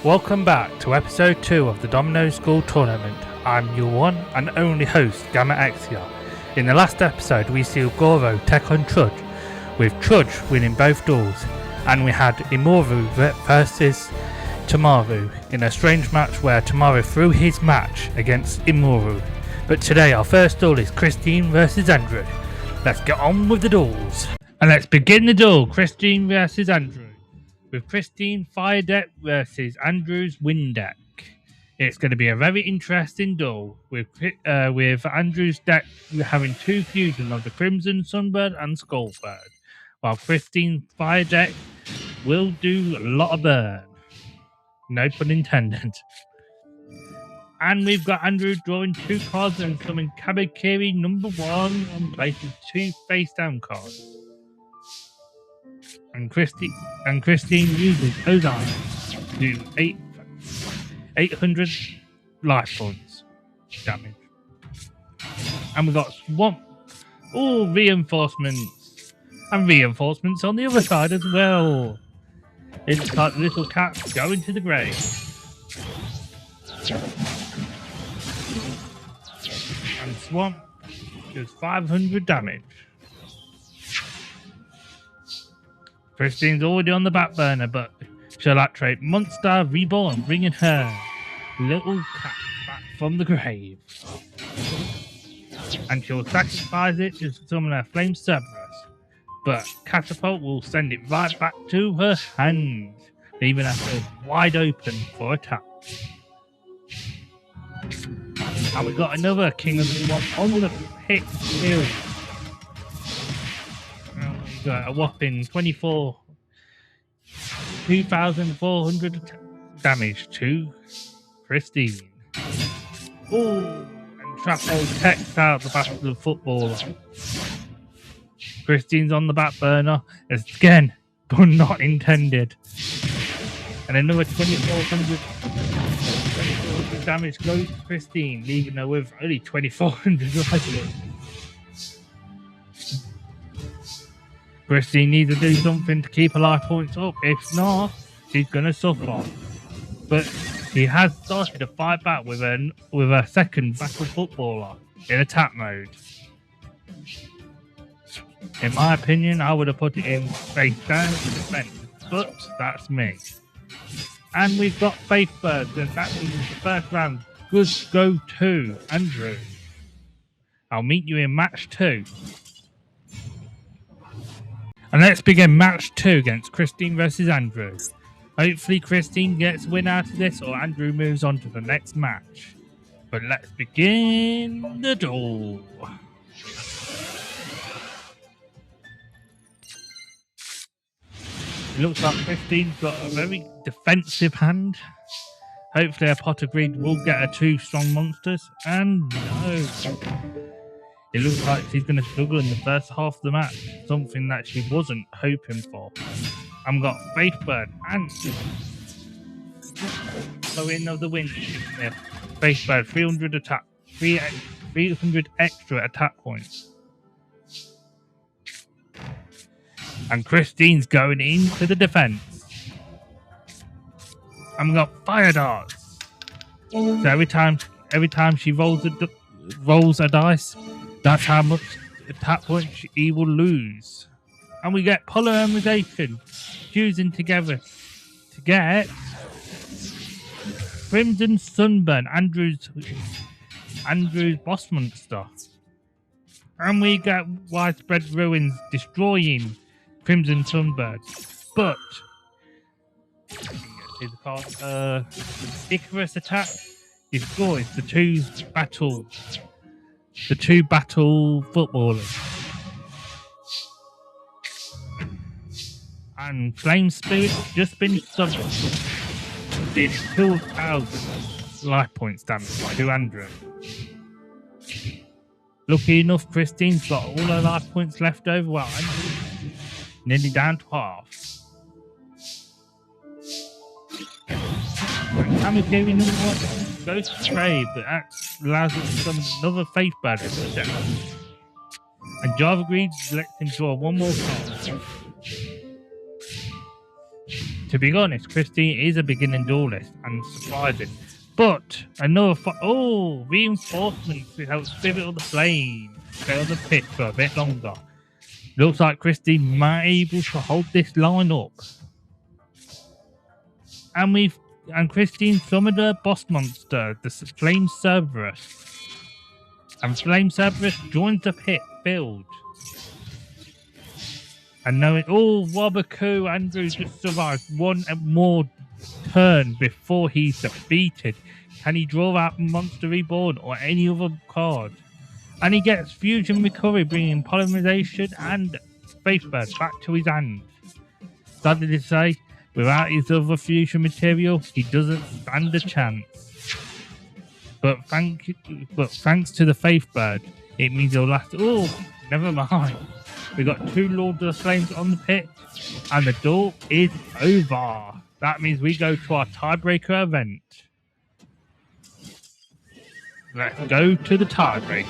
Welcome back to episode 2 of the Domino School Tournament. I'm your one and only host, Gamma Exia. In the last episode we saw Goro take on Trudge, with Trudge winning both duels, and we had Imoru versus Tamaru in a strange match where Tamaru threw his match against Imoru. But today our first duel is Christine versus Andrew. Let's get on with the duels. And let's begin the duel, Christine versus Andrew, with Christine Fire Deck versus Andrew's Wind Deck. It's going to be a very interesting duel, with Andrew's deck having two fusions of the Crimson Sunbird and Skullbird, while Christine's Fire Deck will do a lot of burn. No pun intended. And we've got Andrew drawing two cards and coming Kabakiri number 1 and placing two face down cards. And Christine uses Ozai to do 800 life points damage. And we've got Swamp. All reinforcements. And reinforcements on the other side as well. It looks like the little cat's going to the grave. And Swamp does 500 damage. Christine's already on the back burner, but she'll activate Monster Reborn, bringing her little cat back from the grave. And she'll sacrifice it to summon her Flame Cerberus, but Catapult will send it right back to her hand, leaving her wide open for attack. And we got another King of the Swamp on the pick field. We got a whopping 2,400 damage to Christine. Oh, and Trapple takes out the Battle of the Footballer. Christine's on the back burner again, but not intended. And another 2,400 damage goes to Christine, leaving her with only 2,400 life. Christine needs to do something to keep her life points up. If not, she's going to suffer. But she has started to fight back with her second Battle Footballer in attack mode. In my opinion, I would have put it in face down to defense, but that's me. And we've got Faith Birds, and that means the first round. Good go to Andrew. I'll meet you in match 2. And let's begin match 2 against Christine versus Andrew. Hopefully Christine gets a win out of this, or Andrew moves on to the next match. But let's begin the duel. It looks like Christine's got a very defensive hand. Hopefully her pot of greed will get her 2 strong monsters. And no. It looks like she's going to struggle in the first half of the match, something that she wasn't hoping for. And we've got Faithbird and Flowing of the Wind. Yeah, Faithbird, 300 attack, 300 extra attack points. And Christine's going into the defense. And we've got Fire Darts. So every time she rolls a dice, that's how much attack points he will lose. And we get Polymerization, fusing together to get Crimson Sunburn, Andrew's boss monster. And we get Widespread Ruins, destroying Crimson Sunbird. But Icarus attack destroys the two battle footballers. And Flame Spirit just been summoned. Did 2,000 life points damage to Andrew. Lucky enough, Christine's got all her life points left over, while Andrew's nearly down to half. Kamikiri number 1 goes to trade, but that allows us to summon another Faith Bird in the deck. And Java Greed lets him draw one more card. To be honest, Christine is a beginning duelist and surprising. But another reinforcements to help Spirit of the Flame stay on the pitch for a bit longer. Looks like Christine might be able to hold this line up. And Christine summoned her boss monster, the Flame Cerberus. And Flame Cerberus joins the pit field. And knowing, Wabaku Andrew just survived one more turn before he's defeated. Can he draw out Monster Reborn or any other card? And he gets Fusion Recovery, bringing Polymerization and Faithbird back to his hand. Sadly to say, without his other fusion material, he doesn't stand a chance. But thanks to the Faithbird, it means he'll last. Oh, never mind. We got 2 Lords of the Flames on the pit, and the duel is over. That means we go to our tiebreaker event. Let's go to the tiebreaker.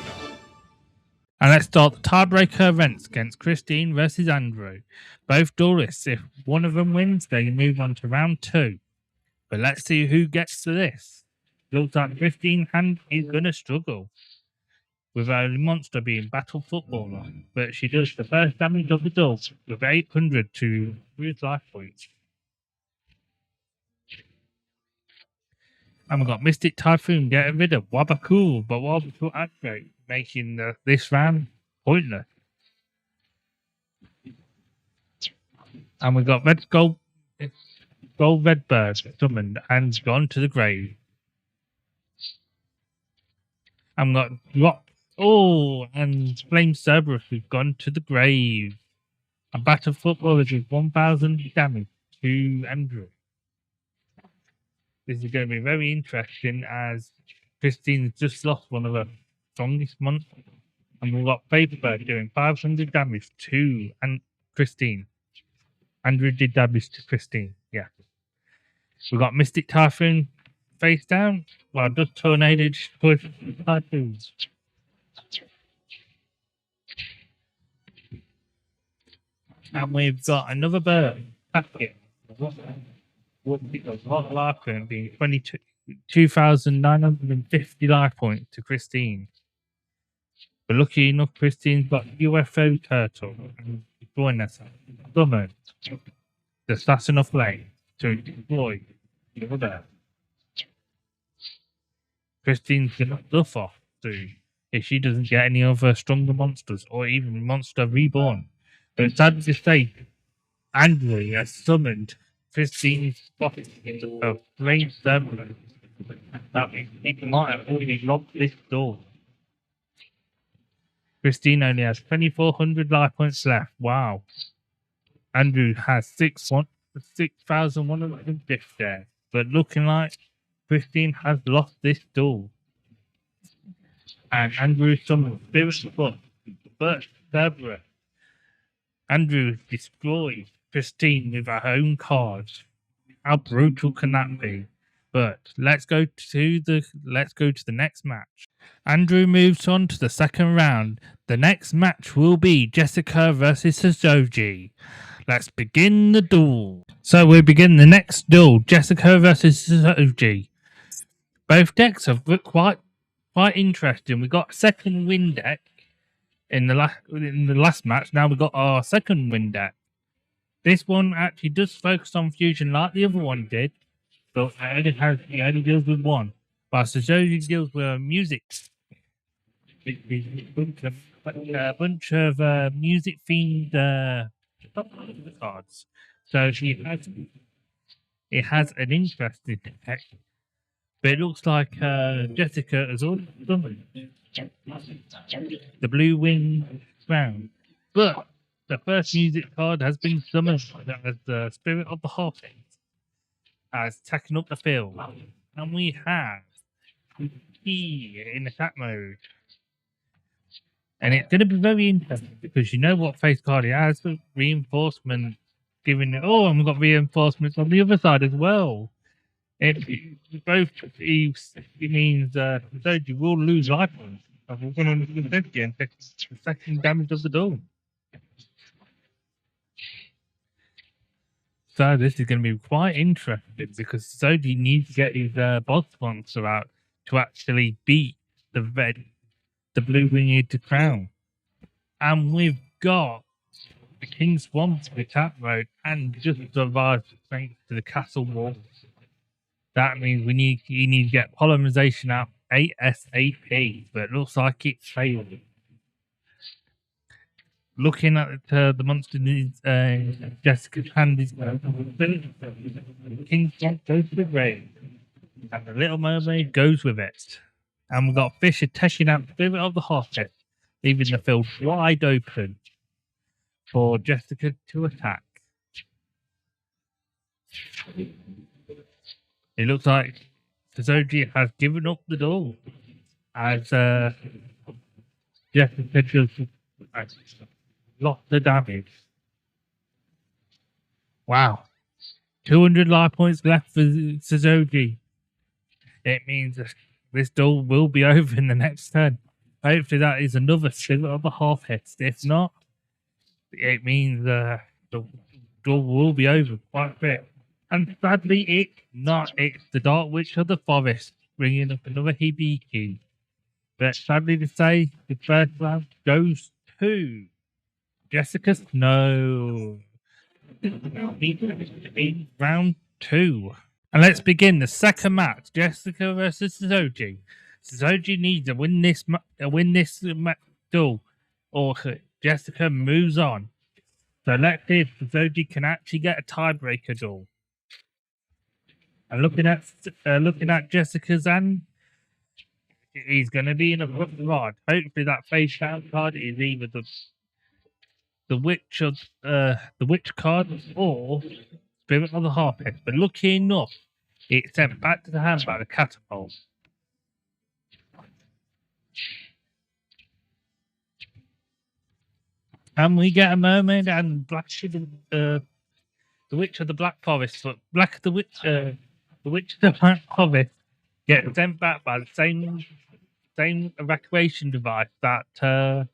And let's start the tiebreaker events against Christine versus Andrew. Both duelists, if one of them wins, they move on to round 2. But let's see who gets to this. Looks like Christine Hand is going to struggle, with her monster being Battle Footballer. But she does the first damage of the duel with 800 to lose life points. And we've got Mystic Typhoon getting rid of Wabaku, but Wabaku activate, making this round pointless. And we've got Gold Redbird summoned and gone to the grave. And we've got Drop. And Flame Cerberus has gone to the grave. And Battle Footballers with 1000 damage to Andrew. This is going to be very interesting as Christine's just lost one of her strongest monsters. And we've got Faithbird doing 500 damage to Christine. Andrew did damage to Christine, yeah. We've got Mystic Typhoon face down, while just Tornado destroys Typhoons. And we've got another bird, Packet. What life point being 2,950 life points to Christine. But lucky enough, Christine's got UFO Turtle and destroying us. Domino. That's enough lane to deploy the other. Christine's gonna stuff off soon if she doesn't get any other stronger monsters or even Monster Reborn. But it's sad to say, Andrew has summoned Christine's body into a Flame Cerberus. That means people might have already locked this door. Christine only has 2,400 life points left. Wow. Andrew has 6,150, but looking like Christine has lost this duel. And Andrew summoned Spirit's Foot, but Cerberus. Andrew destroyed Christine with her own cards. How brutal can that be? But let's go to the next match. Andrew moves on to the second round. The next match will be Jessica versus Suzoji. Let's begin the duel. So we begin the next duel, Jessica versus Suzoji. Both decks are quite interesting. We got a second win deck in the last match. Now we got our second win deck. This one actually does focus on fusion like the other one did, but it only deals with one. But Suzoji deals with music. A bunch of music themed cards. So it has an interesting deck. But it looks like Jessica has already summoned the Blue Wing Crown. But the first music card has been summoned as the Spirit of the Heart has taken up the field. And we have E in attack mode. And it's going to be very interesting because you know what face card he has. Reinforcement giving it. And we've got reinforcements on the other side as well. It means you will lose life points. We're going to lose again. The second damage of the duel. So this is going to be quite interesting because Soji needs to get his boss monster out to actually beat the blue-winged crown. And we've got the King's Swamp attack mode and just survived thanks to the castle walls. That means you need to get polymerization out ASAP, but it looks like it's failed. Looking at the monster needs Jessica's hand is King's Swamp goes with rain, and the Little Mermaid goes with it. And we've got Fisher taking out the Spirit of the Hothead, leaving the field wide open for Jessica to attack. It looks like Soji has given up the duel as Jessica just lost the damage. Wow. 200 life points left for Soji. It means this duel will be over in the next turn. Hopefully that is another Spirit of the Hothead. If not, it means the duel will be over quite quick. And sadly, it's not. It's the Dark Witch of the Forest, bringing up another Hibiki. But sadly to say, the first round goes to Jessica Snow. In round 2. And let's begin the second match, Jessica versus Soji. Soji needs to win this duel, or Jessica moves on. So let's see if Soji can actually get a tiebreaker duel. And looking at Jessica's hand, he's going to be in a rough rod. Hopefully, that face down card is either the witch card or Spirit of the Harpist. But lucky enough, it's sent back to the hand by the catapult. And we get a mermaid and the Witch of the Black Forest, but the Witch of the Black Forest gets sent back by the same evacuation device that the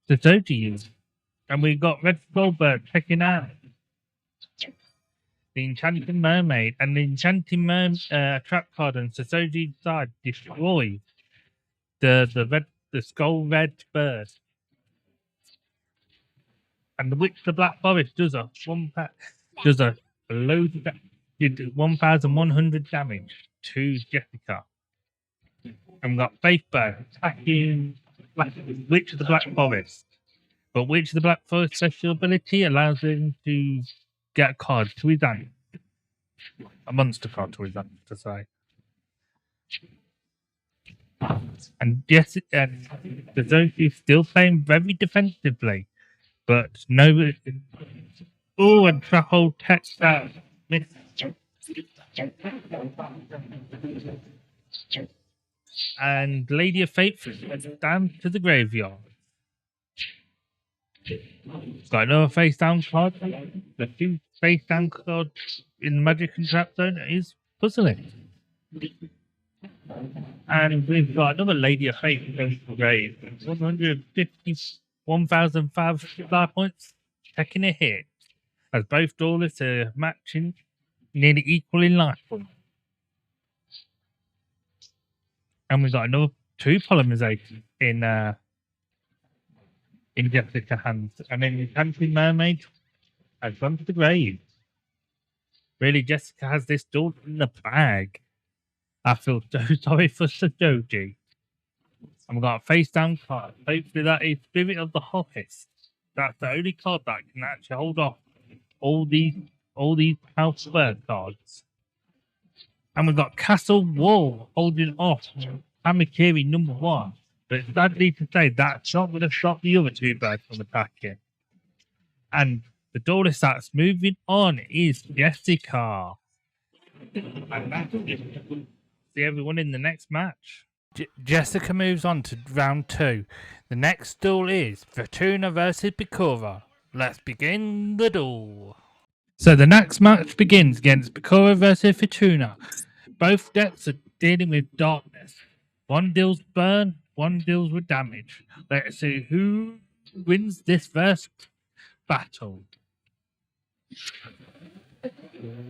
Soji used. And we've got Red Goldberg checking out the Enchanting Mermaid, and the Enchanting trap card on Soji's side destroys the skull red bird. And the Witch of the Black Forest does a load of did 1,100 damage to Jessica. And we've got Faithbird attacking Witch of the Black Forest. But Witch of the Black Forest special ability allows him to get a card to his hand. A monster card to his hand, to say. And Jessica, the Soji is still playing very defensively. But no. Oh, and Trahold text out. And Lady of Fate is down to the graveyard. Got another face down card. The 2 face down cards in the Magic and Trap Zone is puzzling. And we've got another Lady of Fate going to the grave. 151,500 life points. Taking a hit. As both duelists are matching nearly equal in life points. And we've got another 2 polymerizations in Jessica's hands. And then the Enchanting Mermaid has gone to the grave. Really, Jessica has this duel in the bag. I feel so sorry for Soji. And we've got a face down card. Hopefully that is Spirit of the Hoppist. That's the only card that can actually hold off all these House Spur cards. And we've got Castle Wall holding off Hamakiri number 1. But sadly to say, that's not going to stop the other 2 birds from attacking. And the duelist that's moving on is Jessica. And that's it. See everyone in the next match. Jessica moves on to round 2. The next duel is Fortuna versus Picora. Let's begin the duel. So the next match begins against Picora versus Fortuna. Both decks are dealing with darkness. One deals burn, one deals with damage. Let's see who wins this first battle.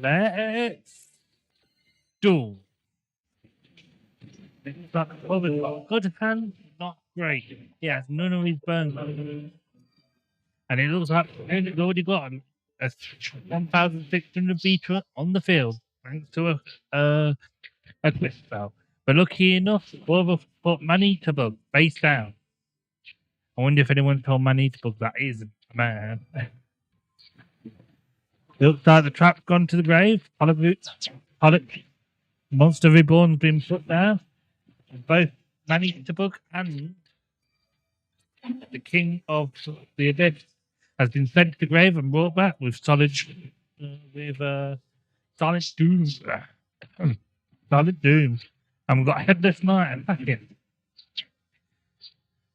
Let's duel. But good hand, not great. He has none of his burn. And it looks like he's already got a 1,600 beater on the field, thanks to a quick spell. But lucky enough, Borva put Manita-Bug face down. I wonder if anyone told Manita-Bug that isn't a man. Looks like the trap's gone to the grave. Pollock Monster Reborn's been put there. Both Manita-Bug and the King of the Abyss has been sent to the grave and brought back with solid doom. Solid doom. And we've got Headless Knight attacking.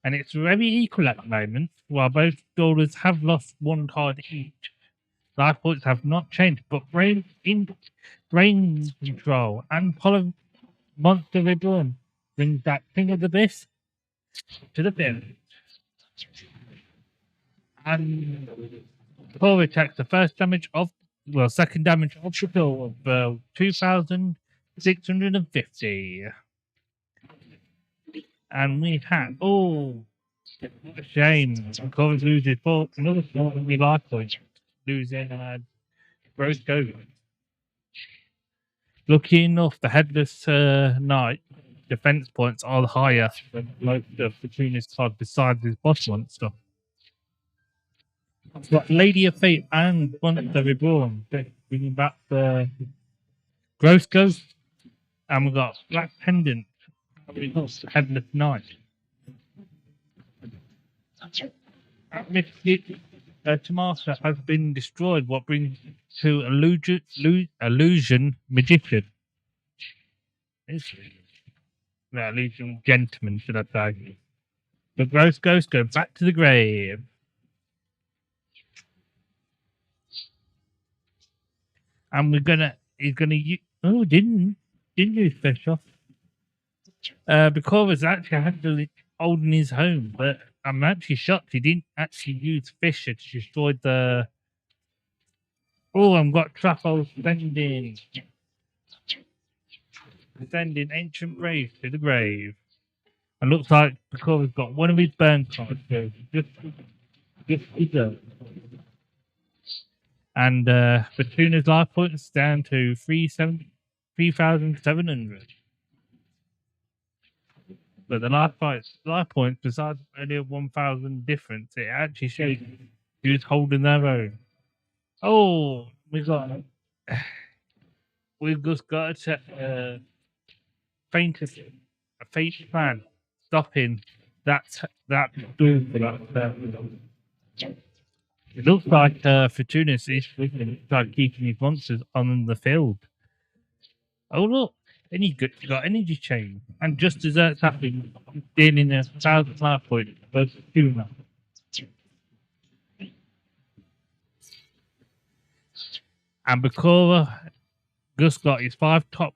And it's very equal at the moment, while both duelists have lost one card each. Life points have not changed, but brain control and Monster Reborn brings that King of the Abyss to the field. And Paul attacks the second damage of the duel of 2,650. And we have, what a shame. Corey loses another 40 life points, losing Gross Goat. Lucky enough, the Headless Knight defense points are higher than most of the Tunis cards besides his boss monster. We've got Lady of Fate and Monster Reborn bringing back the Gross Ghost, and we've got Black Pendant, Headless Knight. Tomasa has been destroyed, what brings to Illusion Magician. Illusion Gentleman, should I say. The Gross Ghost go back to the grave. And he's gonna use, didn't use fish off. Because it's actually handling holding his home, but I'm actually shocked he didn't actually use Fisher to destroy the. I've got Truffle sending Ancient Brave to the grave. And looks like because he's got one of his burn cards, so just either. And Fortuna's life points down to 3,700. But the life points, besides only a 1,000 difference, it actually shows who's holding their own. We've just got a fate plan stopping that duel for that. It looks like Fortuna's is keeping his monsters on the field. Oh look, got energy chain, and just as that's happening, dealing 1,000 life points versus Fortuna. And because Gus got his 5 top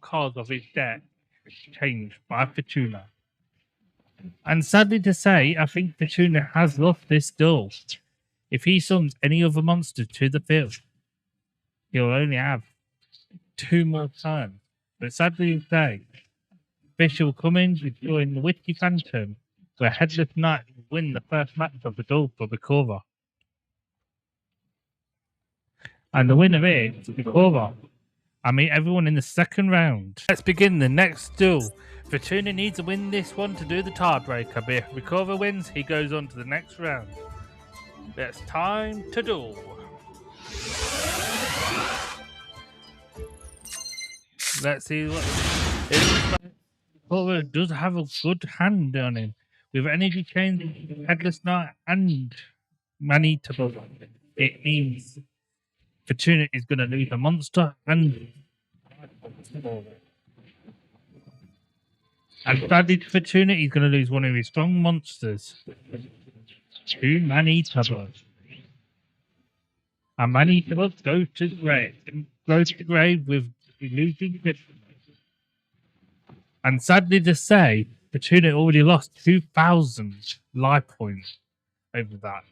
cards of his deck changed by Fortuna. And sadly to say, I think Fortuna has lost this duel. If he summons any other monster to the field, he'll only have 2 more turns. But sadly to say, Fisher will come in to join the Witchy Phantom, where Headless Knight will win the first match of the duel for Bikova. And the winner is Bikova. I meet everyone in the second round. Let's begin the next duel. Fortuna needs to win this one to do the tiebreaker, but if Bikova wins, he goes on to the next round. It's time to duel. Let's see what Bikova does have a good hand on him. With energy chain, Headless Knight, and Manita-Bug. It means Fortuna is going to lose a monster and sadly to Fortuna, he's going to lose one of his strong monsters to Manita-Bug. And Manita-Bug goes to the grave with losing grip. And sadly to say, Fortuna already lost 2,000 life points over that.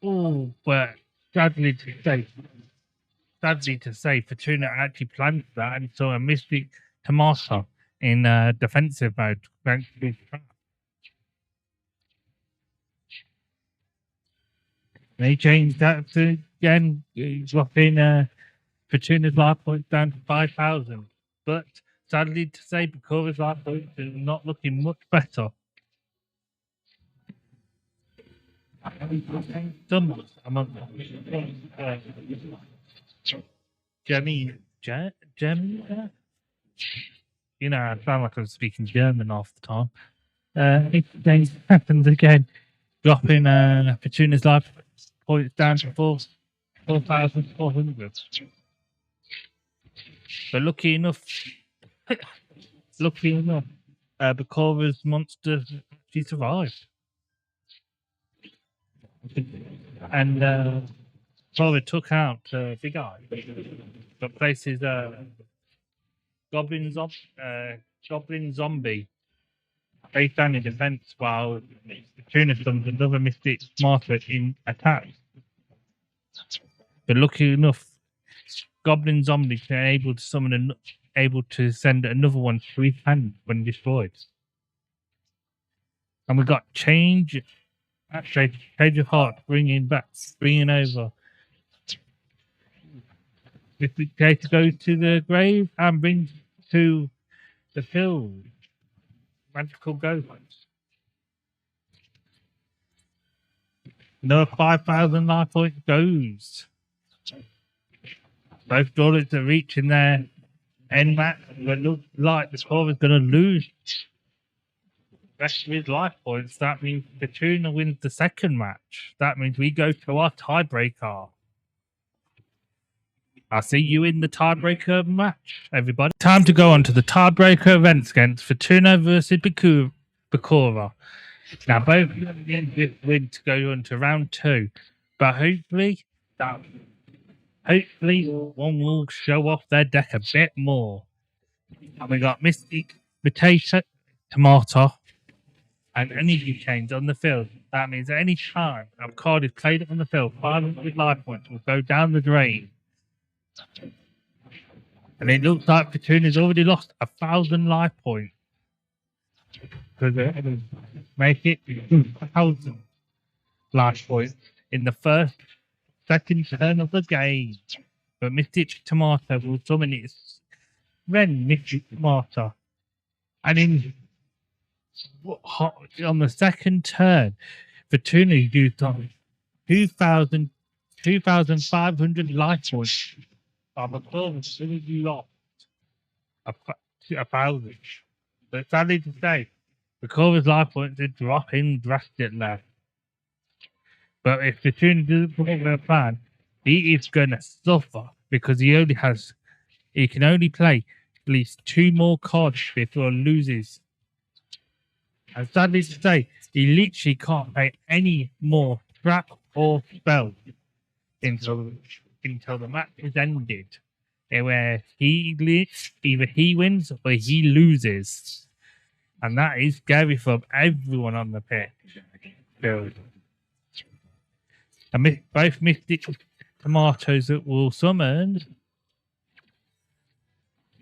Oh, but sadly to say, Fortuna actually planned that and saw a Mystic Tomato in defensive mode. Thanks to his trap. They changed that to again, dropping Fortuna's life points down to 5,000. But sadly to say, Bakura's life points are not looking much better. Some among Jenny, you know, I sound like I'm speaking German half the time. If things happens again, dropping Fortuna's life points down to 4,400. But lucky enough, Bakura's monster she survived. And probably took out Big Eye, but places Goblin Zombie face down in defense while Tuna summons another Mystic Martyr in attack. But lucky enough, Goblin Zombie is able to send another one to his hand when destroyed. And we got Change of Heart bringing over. If we care to go to the grave and bring to the field magical ghosts. Another 5,000 life points goes. Both duelists are reaching their end match. It looks like the score is going to lose the rest of his life points. That means Fortuna wins the second match. That means we go to our tiebreaker. I'll see you in the tiebreaker match, everybody. Time to go on to the tiebreaker events against Fortuna versus Bakura. Now, both win to go on to round 2, but hopefully one will show off their deck a bit more. And we got Mystic Potato, Tomato, and Energy Chains on the field. That means at any time a card is played on the field, 500 life points will go down the drain. And it looks like Fortuna's already lost 1,000 life points. Because they make it 1,000 life points in the second turn of the game. But Mystic Tomato will summon its Ren Mystic Tomato. And on the second turn, Fortuna used on 2,500 life points. The club absolutely lost 1,000. But sadly to say, Bakura's life points did drop in drastically. But if Fortuna doesn't put up their plan, he is going to suffer because he can only play at least 2 more cards before he loses. And sadly to say, he literally can't play any more trap or spell until the match is ended, where either he wins or he loses, and that is scary for everyone on the pitch. And both Mystic Tomatoes that will summon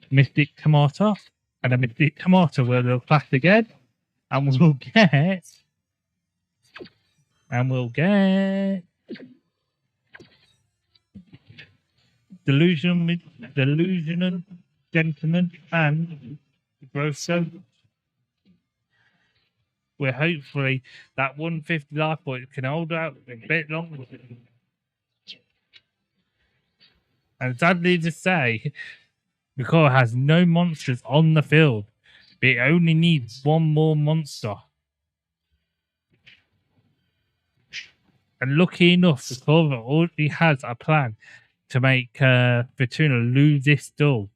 Mystic Tomato and a Mystic Tomato will clash again, and we'll get Delusional Gentleman and Grosso. Where hopefully that 150 life point can hold out a bit longer. And sadly to say, Bakura has no monsters on the field. But it only needs 1 more monster. And lucky enough, Bakura already has a plan to make Fortuna lose this duel.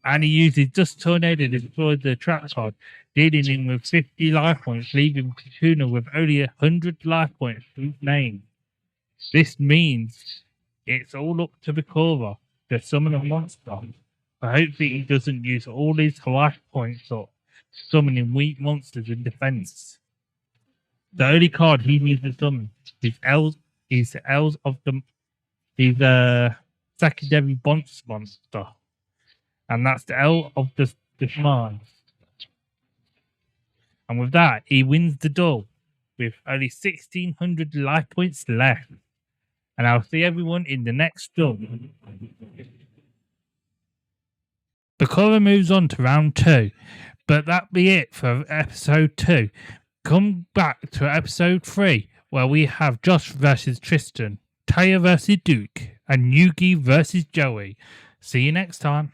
And he uses Dust Tornado to destroy the trap card, dealing him with 50 life points, leaving Fortuna with only 100 life points to his name. This means it's all up to Bakura to summon a monster. But hopefully he doesn't use all his life points up, summoning weak monsters in defense. The only card he needs to summon is the Elves of the secondary boss monster. And that's the L of the Mars. And with that, he wins the duel with only 1,600 life points left. And I'll see everyone in the next duel. Bakura moves on to round 2. But that be it for episode 2. Come back to episode 3, where we have Josh versus Tristan, Taya versus Duke, and Yugi versus Joey. See you next time.